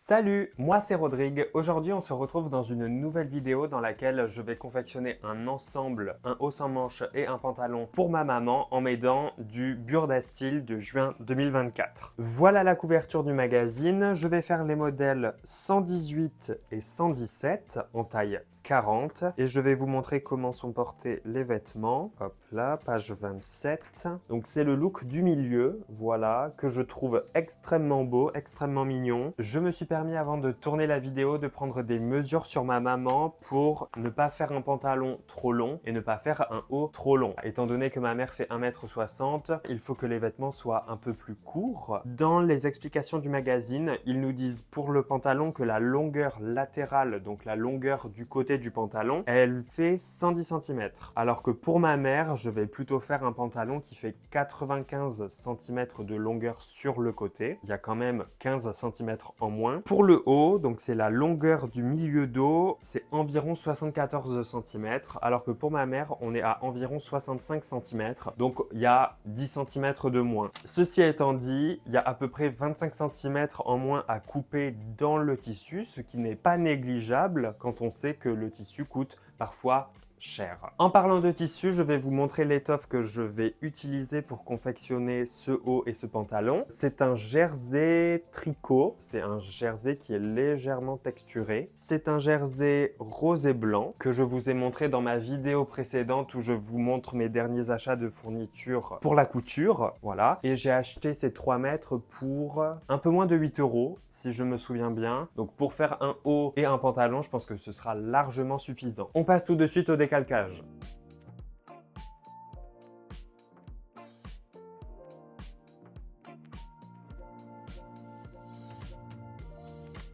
Salut, moi c'est Rodrigue. Aujourd'hui on se retrouve dans une nouvelle vidéo dans laquelle je vais confectionner un ensemble, un haut sans manches et un pantalon pour ma maman en m'aidant du Burda Style de juin 2024. Voilà la couverture du magazine. Je vais faire les modèles 118 et 117 en taille 40 et je vais vous montrer comment sont portés les vêtements. Hop là, page 27. Donc c'est le look du milieu, voilà, que je trouve extrêmement beau, extrêmement mignon. Je me suis permis avant de tourner la vidéo de prendre des mesures sur ma maman pour ne pas faire un pantalon trop long et ne pas faire un haut trop long. Étant donné que ma mère fait 1,60 m, il faut que les vêtements soient un peu plus courts. Dans les explications du magazine, ils nous disent pour le pantalon que la longueur latérale, donc la longueur du côté du pantalon, elle fait 110 cm. Alors que pour ma mère, je vais plutôt faire un pantalon qui fait 95 cm de longueur sur le côté. Il y a quand même 15 cm en moins. Pour le haut, donc c'est la longueur du milieu dos, c'est environ 74 cm. Alors que pour ma mère, on est à environ 65 cm. Donc il y a 10 cm de moins. Ceci étant dit, il y a à peu près 25 cm en moins à couper dans le tissu, ce qui n'est pas négligeable quand on sait que le tissu coûte parfois cher. En parlant de tissu, je vais vous montrer l'étoffe que je vais utiliser pour confectionner ce haut et ce pantalon. C'est un jersey tricot. C'est un jersey qui est légèrement texturé. C'est un jersey rose et blanc que je vous ai montré dans ma vidéo précédente où je vous montre mes derniers achats de fournitures pour la couture. Voilà. Et j'ai acheté ces 3 mètres pour un peu moins de 8 € si je me souviens bien. Donc pour faire un haut et un pantalon, je pense que ce sera largement suffisant. On passe tout de suite au décalcage.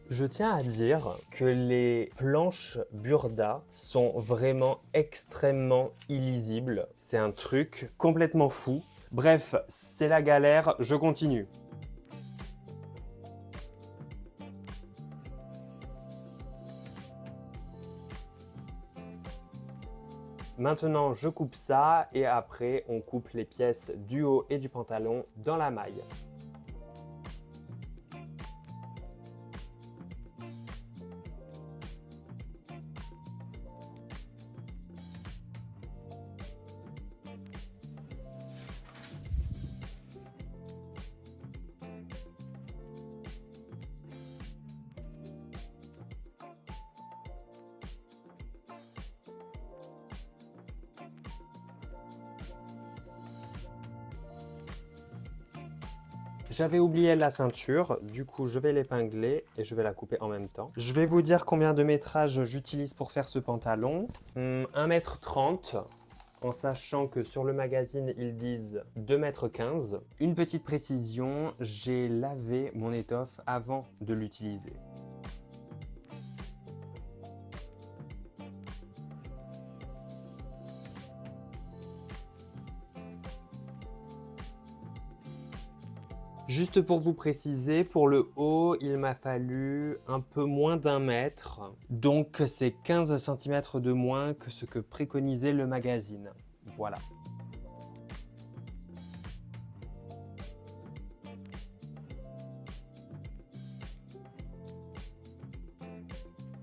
Je tiens à dire que les planches Burda sont vraiment extrêmement illisibles. C'est un truc complètement fou. Bref, c'est la galère, je continue. Maintenant, je coupe ça et après, on coupe les pièces du haut et du pantalon dans la maille. J'avais oublié la ceinture, du coup je vais l'épingler et je vais la couper en même temps. Je vais vous dire combien de métrage j'utilise pour faire ce pantalon. 1,30 m, en sachant que sur le magazine ils disent 2,15 m. Une petite précision, j'ai lavé mon étoffe avant de l'utiliser. Juste pour vous préciser, pour le haut, il m'a fallu un peu moins d'1 mètre. Donc c'est 15 cm de moins que ce que préconisait le magazine. Voilà.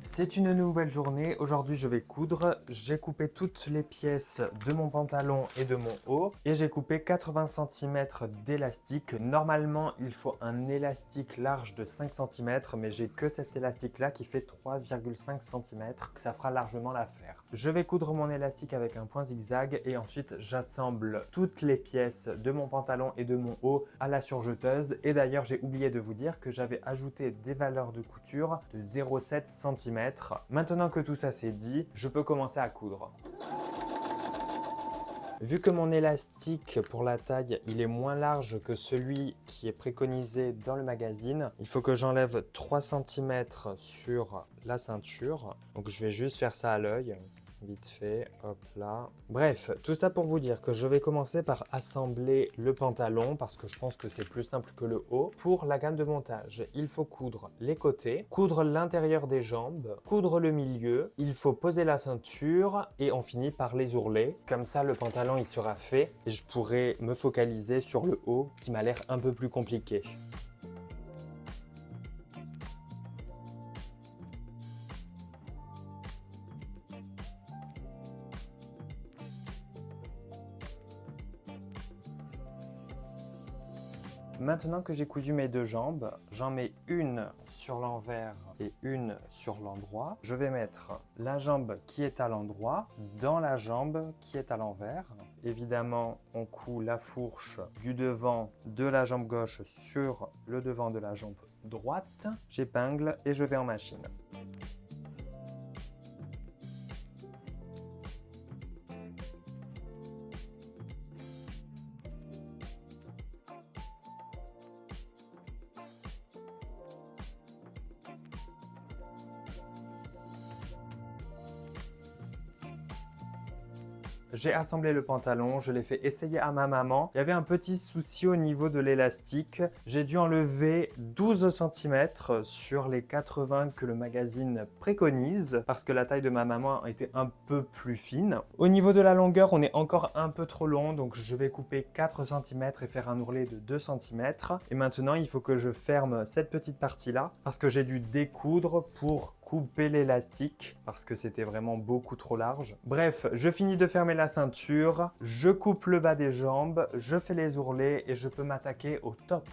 C'est une nouvelle journée, aujourd'hui je vais coudre. J'ai coupé toutes les pièces de mon pantalon et de mon haut et j'ai coupé 80 cm d'élastique. Normalement il faut un élastique large de 5 cm mais j'ai que cet élastique là qui fait 3,5 cm, ça fera largement l'affaire. Je vais coudre mon élastique avec un point zigzag et ensuite j'assemble toutes les pièces de mon pantalon et de mon haut à la surjeteuse. Et d'ailleurs j'ai oublié de vous dire que j'avais ajouté des valeurs de couture de 0,7 cm. Maintenant que tout ça c'est dit, je peux commencer à coudre. Vu que mon élastique pour la taille, il est moins large que celui qui est préconisé dans le magazine, il faut que j'enlève 3 cm sur la ceinture. Donc je vais juste faire ça à l'œil. Vite fait, hop là. Bref, tout ça pour vous dire que je vais commencer par assembler le pantalon parce que je pense que c'est plus simple que le haut. Pour la gamme de montage, il faut coudre les côtés, coudre l'intérieur des jambes, coudre le milieu, il faut poser la ceinture et on finit par les ourlets. Comme ça, le pantalon il sera fait et je pourrai me focaliser sur le haut qui m'a l'air un peu plus compliqué. Maintenant que j'ai cousu mes 2 jambes, j'en mets une sur l'envers et une sur l'endroit. Je vais mettre la jambe qui est à l'endroit dans la jambe qui est à l'envers. Évidemment, on coud la fourche du devant de la jambe gauche sur le devant de la jambe droite. J'épingle et je vais en machine. J'ai assemblé le pantalon, je l'ai fait essayer à ma maman. Il y avait un petit souci au niveau de l'élastique. J'ai dû enlever 12 cm sur les 80 que le magazine préconise parce que la taille de ma maman était un peu plus fine. Au niveau de la longueur, on est encore un peu trop long, donc je vais couper 4 cm et faire un ourlet de 2 cm. Et maintenant, il faut que je ferme cette petite partie-là parce que j'ai dû découdre pour couper l'élastique parce que c'était vraiment beaucoup trop large. Bref, je finis de fermer la ceinture, je coupe le bas des jambes, je fais les ourlets et je peux m'attaquer au top.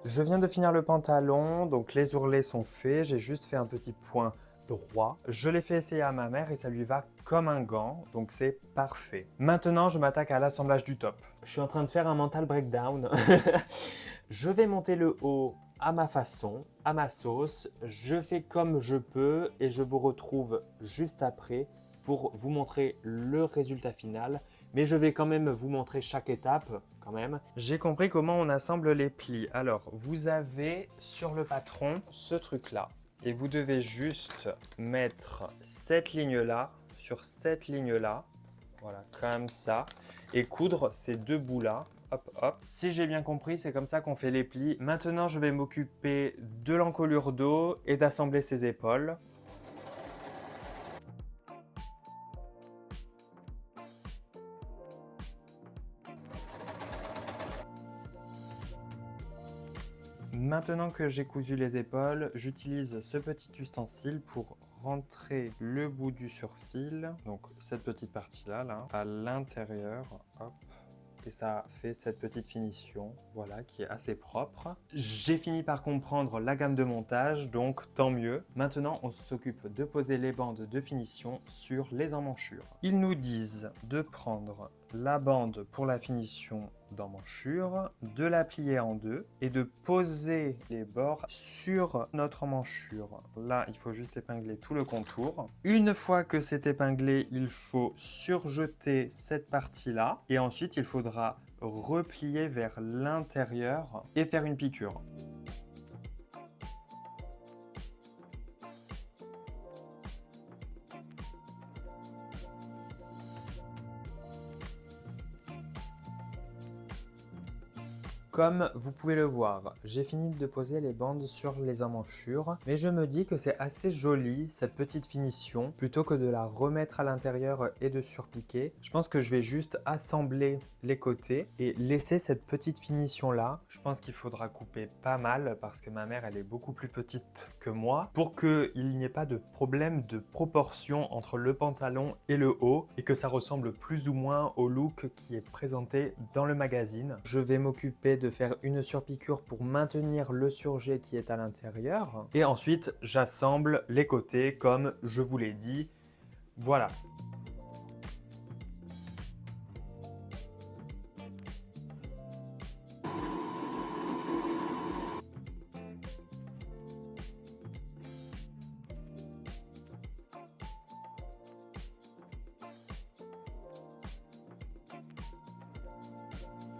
Je viens de finir le pantalon, donc les ourlets sont faits, j'ai juste fait un petit point droit. Je l'ai fait essayer à ma mère et ça lui va comme un gant, donc c'est parfait. Maintenant, je m'attaque à l'assemblage du top. Je suis en train de faire un mental breakdown. Je vais monter le haut à ma façon, à ma sauce. Je fais comme je peux et je vous retrouve juste après pour vous montrer le résultat final. Mais je vais quand même vous montrer chaque étape, quand même. J'ai compris comment on assemble les plis. Alors, vous avez sur le patron ce truc-là. Et vous devez juste mettre cette ligne-là sur cette ligne-là. Voilà, comme ça. Et coudre ces 2 bouts-là. Hop, hop. Si j'ai bien compris, c'est comme ça qu'on fait les plis. Maintenant, je vais m'occuper de l'encolure dos et d'assembler ses épaules. Maintenant que j'ai cousu les épaules, j'utilise ce petit ustensile pour rentrer le bout du surfil, donc cette petite partie-là, là, à l'intérieur, hop. Et ça fait cette petite finition, voilà, qui est assez propre. J'ai fini par comprendre la gamme de montage, donc tant mieux. Maintenant, on s'occupe de poser les bandes de finition sur les emmanchures. Ils nous disent de prendre la bande pour la finition d'emmanchure, de la plier en 2 et de poser les bords sur notre emmanchure. Là, il faut juste épingler tout le contour. Une fois que c'est épinglé, il faut surjeter cette partie-là et ensuite il faudra replier vers l'intérieur et faire une piqûre. Comme vous pouvez le voir, j'ai fini de poser les bandes sur les emmanchures, mais je me dis que c'est assez joli cette petite finition, plutôt que de la remettre à l'intérieur et de surpiquer. Je pense que je vais juste assembler les côtés et laisser cette petite finition là. Je pense qu'il faudra couper pas mal parce que ma mère elle est beaucoup plus petite que moi pour qu'il n'y ait pas de problème de proportion entre le pantalon et le haut et que ça ressemble plus ou moins au look qui est présenté dans le magazine. Je vais m'occuper de faire une surpiqûre pour maintenir le surjet qui est à l'intérieur. Et ensuite, j'assemble les côtés comme je vous l'ai dit. Voilà.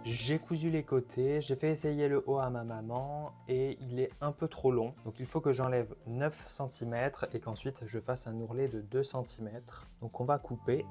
J'ai cousu les côtés, j'ai fait essayer le haut à ma maman et il est un peu trop long. Donc il faut que j'enlève 9 cm et qu'ensuite je fasse un ourlet de 2 cm. Donc on va couper.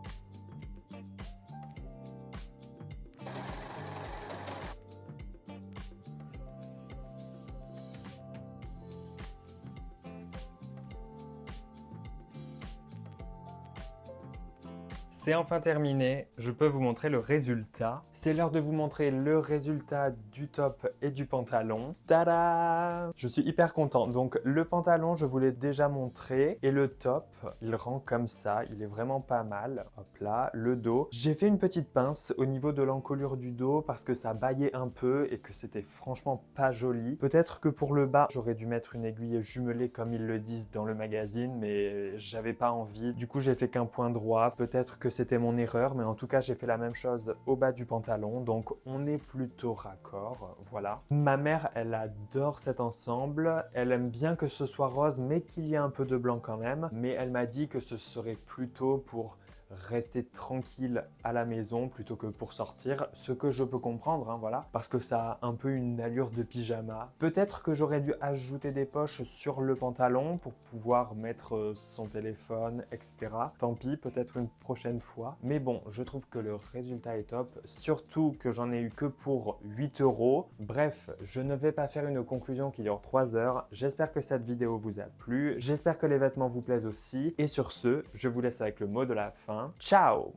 C'est enfin terminé, je peux vous montrer le résultat. C'est l'heure de vous montrer le résultat du top et du pantalon. Tada! Je suis hyper content. Donc le pantalon, je vous l'ai déjà montré. Et le top, il rend comme ça. Il est vraiment pas mal. Hop là, le dos. J'ai fait une petite pince au niveau de l'encolure du dos parce que ça baillait un peu et que c'était franchement pas joli. Peut-être que pour le bas, j'aurais dû mettre une aiguille jumelée comme ils le disent dans le magazine, mais j'avais pas envie. Du coup, j'ai fait qu'un point droit. Peut-être que c'était mon erreur, mais en tout cas, j'ai fait la même chose au bas du pantalon, donc on est plutôt raccord, voilà. Ma mère, elle adore cet ensemble, elle aime bien que ce soit rose, mais qu'il y ait un peu de blanc quand même, mais elle m'a dit que ce serait plutôt pour rester tranquille à la maison plutôt que pour sortir, ce que je peux comprendre, hein, voilà, parce que ça a un peu une allure de pyjama. Peut-être que j'aurais dû ajouter des poches sur le pantalon pour pouvoir mettre son téléphone, etc. Tant pis, peut-être une prochaine fois. Mais bon, je trouve que le résultat est top, surtout que j'en ai eu que pour 8 €. Bref, je ne vais pas faire une conclusion qui dure 3 heures. J'espère que cette vidéo vous a plu, j'espère que les vêtements vous plaisent aussi, et sur ce, je vous laisse avec le mot de la fin. Ciao!